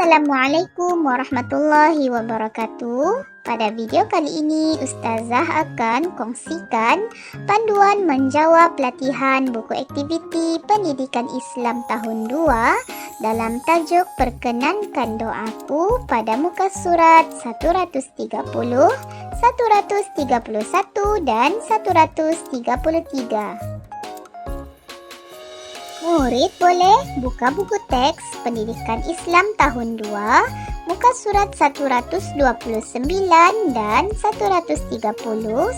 Assalamualaikum warahmatullahi wabarakatuh. Pada video kali ini, Ustazah akan kongsikan panduan menjawab latihan buku aktiviti Pendidikan Islam tahun 2 dalam tajuk Perkenankan Doaku pada muka surat 130, 131 dan 133. Murid boleh buka buku teks Pendidikan Islam tahun 2, muka surat 129 dan 130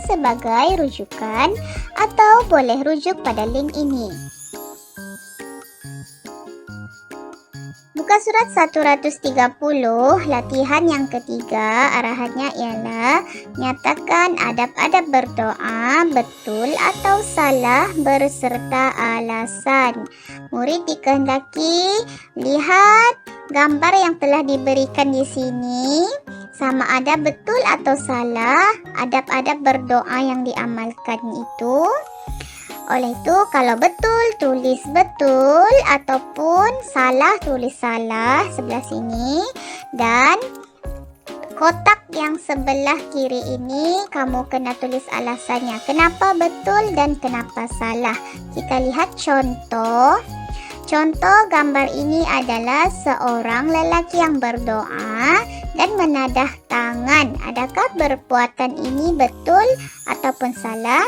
sebagai rujukan atau boleh rujuk pada link ini. Muka surat 130, latihan yang ketiga, arahannya ialah nyatakan adab-adab berdoa betul atau salah berserta alasan. Murid dikehendaki lihat gambar yang telah diberikan di sini, sama ada betul atau salah adab-adab berdoa yang diamalkan itu. Oleh itu, kalau betul, tulis betul, ataupun salah, tulis salah sebelah sini. Dan kotak yang sebelah kiri ini, kamu kena tulis alasannya. Kenapa betul dan kenapa salah. Kita lihat contoh. Contoh gambar ini adalah seorang lelaki yang berdoa dan menadah tangan. Adakah perbuatan ini betul ataupun salah?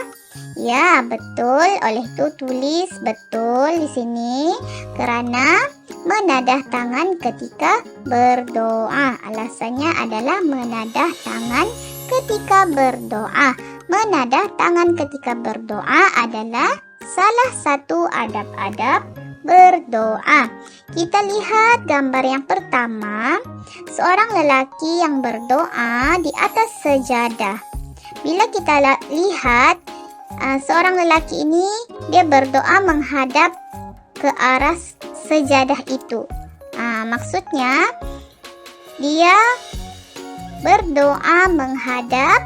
Ya, betul. Oleh itu tulis betul di sini karena menadah tangan ketika berdoa. Alasannya adalah menadah tangan ketika berdoa. Menadah tangan ketika berdoa adalah salah satu adab-adab berdoa. Kita lihat gambar yang pertama, seorang lelaki yang berdoa di atas sejadah. Bila kita lihat seorang lelaki ini, dia berdoa menghadap ke arah sejadah itu. Maksudnya dia berdoa menghadap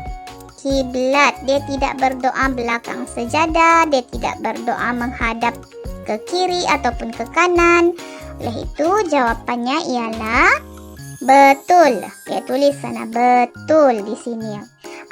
kiblat. Dia tidak berdoa belakang sejadah, dia tidak berdoa menghadap ke kiri ataupun ke kanan. Oleh itu jawabannya ialah betul. Oke, tulis sana betul di sini.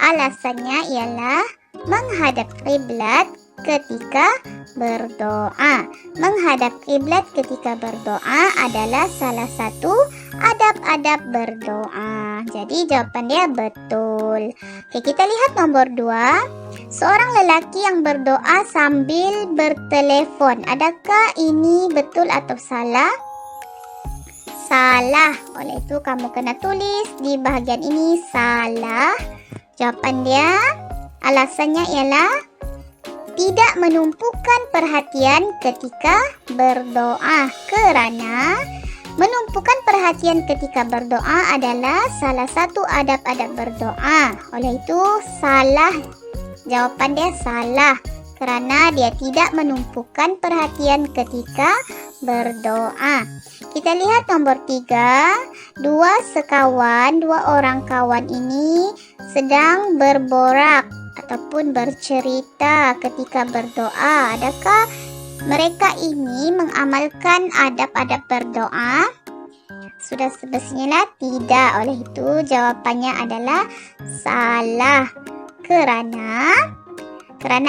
Alasannya ialah menghadap kiblat ketika berdoa. Menghadap kiblat ketika berdoa adalah salah satu adab-adab berdoa. Jadi jawaban dia betul. Oke, kita lihat nomor 2. Seorang lelaki yang berdoa sambil bertelepon. Adakah ini betul atau salah? Salah. Oleh itu kamu kena tulis di bahagian ini salah. Jawaban dia, alasannya ialah tidak menumpukan perhatian ketika berdoa, karena menumpukan perhatian ketika berdoa adalah salah satu adab-adab berdoa. Oleh itu salah. Jawaban dia salah karena dia tidak menumpukan perhatian ketika berdoa. Kita lihat nomor 3. Dua orang kawan ini sedang berborak ataupun bercerita ketika berdoa. Adakah mereka ini mengamalkan adab-adab berdoa? Sudah semestinya tidak. Oleh itu jawabannya adalah salah. Karena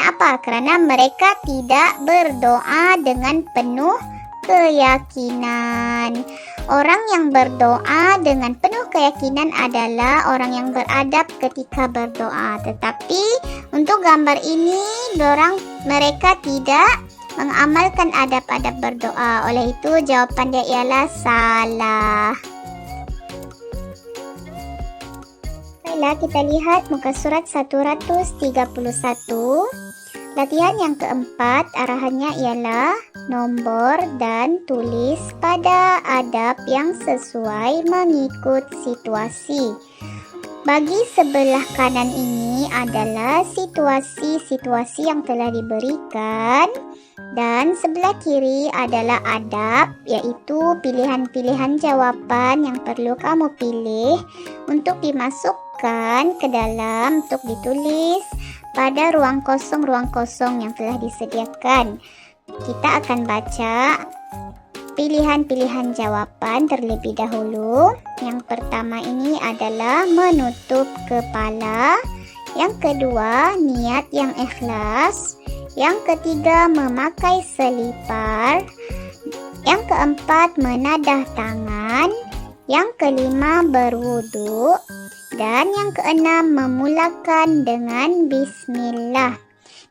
apa? Karena mereka tidak berdoa dengan penuh keyakinan. Orang yang berdoa dengan penuh keyakinan adalah orang yang beradab ketika berdoa. Tetapi untuk gambar ini, mereka tidak mengamalkan adab-adab berdoa. Oleh itu jawaban dia ialah salah. Baiklah, kita lihat muka surat 131. Latihan yang keempat, arahannya ialah nombor dan tulis pada adab yang sesuai mengikut situasi. Bagi sebelah kanan ini adalah situasi-situasi yang telah diberikan, dan sebelah kiri adalah adab, yaitu pilihan-pilihan jawaban yang perlu kamu pilih untuk dimasukkan ke dalam, untuk ditulis pada ruang kosong yang telah disediakan. Kita akan baca pilihan-pilihan jawapan terlebih dahulu. Yang pertama ini adalah menutup kepala. Yang kedua, niat yang ikhlas. Yang ketiga, memakai selipar. Yang keempat, menadah tangan. Yang kelima, berwudu. Dan yang keenam, memulakan dengan bismillah.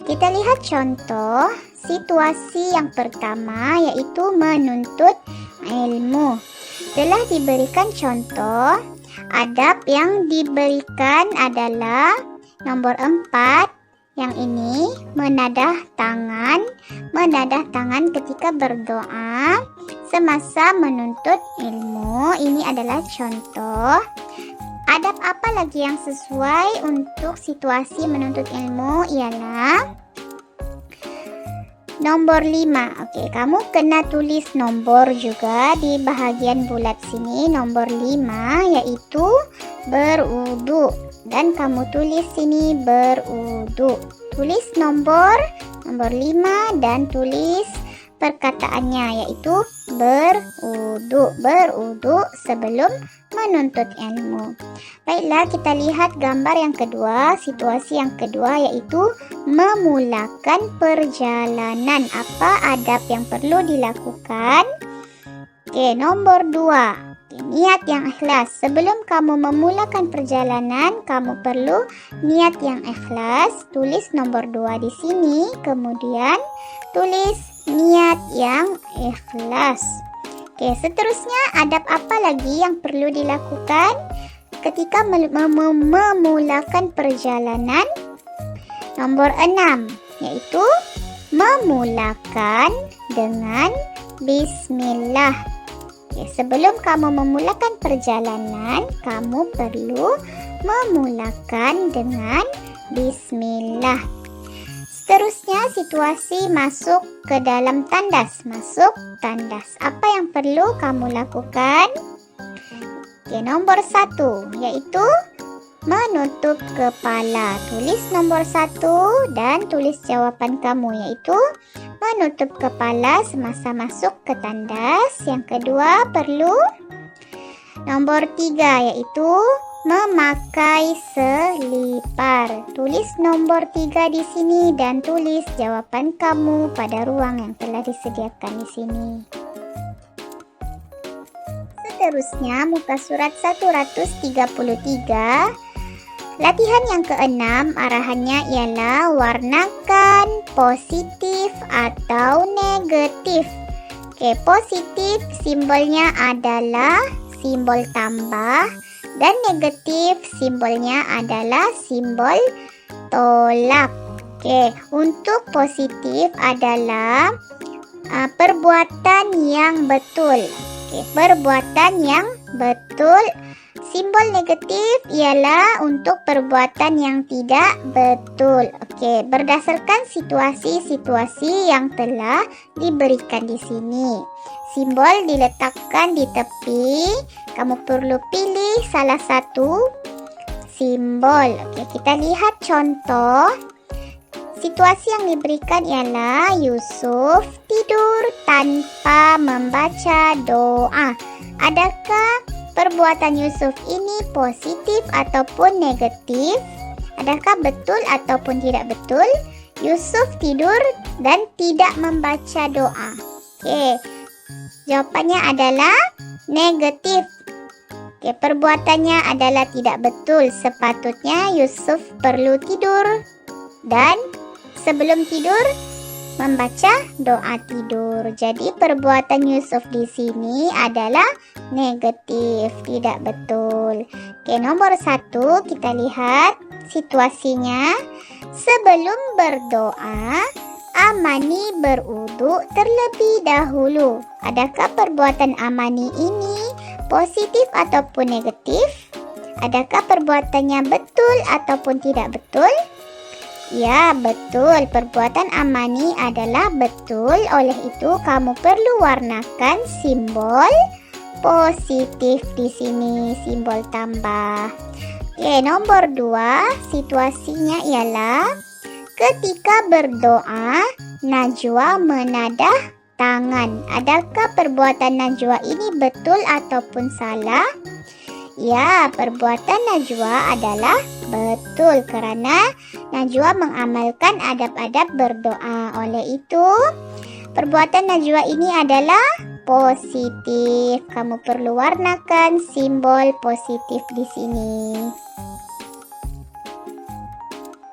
Kita lihat contoh situasi yang pertama, yaitu menuntut ilmu. Telah diberikan contoh, adab yang diberikan adalah nomor 4, yang ini menadah tangan ketika berdoa semasa menuntut ilmu. Ini adalah contoh. Adab apa lagi yang sesuai untuk situasi menuntut ilmu ialah nomor 5. Oke, kamu kena tulis nomor juga di bahagian bulat sini, nomor 5, yaitu berwudu. Dan kamu tulis sini berwudu. Tulis nomor 5 dan tulis perkataannya, yaitu berwudu sebelum menuntut ilmu. Baiklah, kita lihat gambar yang kedua, situasi yang kedua, yaitu memulakan perjalanan. Apa adab yang perlu dilakukan? Oke, nomor 2. Niat yang ikhlas. Sebelum kamu memulakan perjalanan, kamu perlu niat yang ikhlas. Tulis nomor 2 di sini, kemudian tulis niat yang ikhlas. Oke, seterusnya adab apa lagi yang perlu dilakukan ketika memulakan perjalanan? Nomor 6, yaitu memulakan dengan bismillah. Oke, sebelum kamu memulakan perjalanan, kamu perlu memulakan dengan bismillah. Seterusnya situasi masuk ke dalam tandas. Masuk tandas. Apa yang perlu kamu lakukan? Oke, nomor 1, yaitu menutup kepala. Tulis nomor 1 dan tulis jawaban kamu, yaitu menutup kepala semasa masuk ke tandas. Yang kedua perlu nomor 3, yaitu memakai selipar. Tulis nomor 3 di sini dan tulis jawaban kamu pada ruang yang telah disediakan di sini. Seterusnya muka surat 133. Latihan yang keenam, arahannya ialah warnakan positif atau negatif. Oke, positif simbolnya adalah simbol tambah dan negatif simbolnya adalah simbol tolak. Oke, untuk positif adalah perbuatan yang betul. Oke, perbuatan yang betul. Simbol negatif ialah untuk perbuatan yang tidak betul. Oke, berdasarkan situasi-situasi yang telah diberikan di sini. Simbol diletakkan di tepi. Kamu perlu pilih salah satu simbol. Oke, kita lihat contoh. Situasi yang diberikan ialah Yusuf tidur tanpa membaca doa. Adakah perbuatan Yusuf ini positif ataupun negatif? Adakah betul ataupun tidak betul? Yusuf tidur dan tidak membaca doa. Oke, jawabannya adalah negatif. Oke, perbuatannya adalah tidak betul. Sepatutnya Yusuf perlu tidur dan sebelum tidur membaca doa tidur. Jadi perbuatan Yusuf di sini adalah negatif, tidak betul. Oke, nomor 1 kita lihat situasinya. Sebelum berdoa, Amani berwudu terlebih dahulu. Adakah perbuatan Amani ini positif ataupun negatif? Adakah perbuatannya betul ataupun tidak betul? Ya, betul. Perbuatan Amani adalah betul. Oleh itu, kamu perlu warnakan simbol positif di sini, simbol tambah. Oke, nomor 2, situasinya ialah ketika berdoa, Najwa menadah tangan. Adakah perbuatan Najwa ini betul ataupun salah? Ya, perbuatan Najwa adalah betul kerana Najwa mengamalkan adab-adab berdoa. Oleh itu, perbuatan Najwa ini adalah positif. Kamu perlu warnakan simbol positif di sini.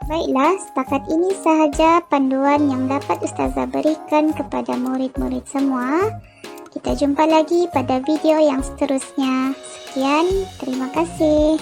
Baiklah, setakat ini sahaja panduan yang dapat Ustazah berikan kepada murid-murid semua. Kita jumpa lagi pada video yang seterusnya. Sekian, terima kasih.